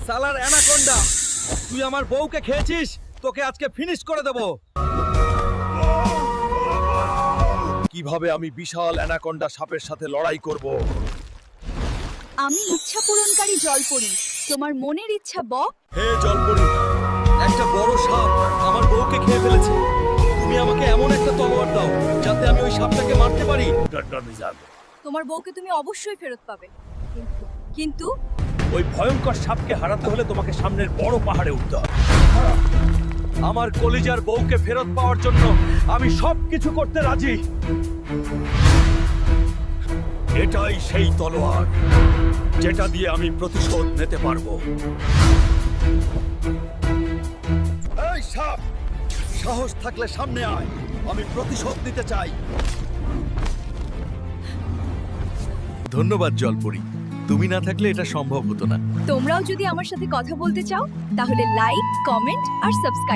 সালার anaconda, তুই আমার বউকে খেয়েছিস, তোকে আজকে ফিনিশ করে দেব। কিভাবে আমি বিশাল অ্যানাকোন্ডা সাপের সাথে লড়াই করব? আমি ইচ্ছা পূরণকারী জলপরি, তোমার মনের ইচ্ছা হে জলপরি, একটা বড় সাপ আমার বউকে খেয়ে ফেলেছে। তুমি আমাকে এমন একটা তলোয়ার দাও যাতে আমি ওই সাপটাকে মারতে পারি। তোমার বউকে তুমি অবশ্যই ফেরত পাবে, কিন্তু ওই ভয়ঙ্কর সাপকে হারাতে হলে তোমাকে সামনের বড় পাহাড়ে উঠতে হবে। আমার কলিজার বউকে ফেরত পাওয়ার জন্য আমি সবকিছু করতে রাজি। এটাই সেই তলোয়ার যেটা দিয়ে আমি প্রতিশোধ নিতে পারবো। এই সাপ, সাহস থাকলে সামনে আয়, আমি প্রতিশোধ নিতে চাই। ধন্যবাদ জলপরি, তুমি না থাকলে এটা সম্ভব হতো না। তোমরাও যদি আমার সাথে কথা বলতে চাও তাহলে লাইক, কমেন্ট আর সাবস্ক্রাইব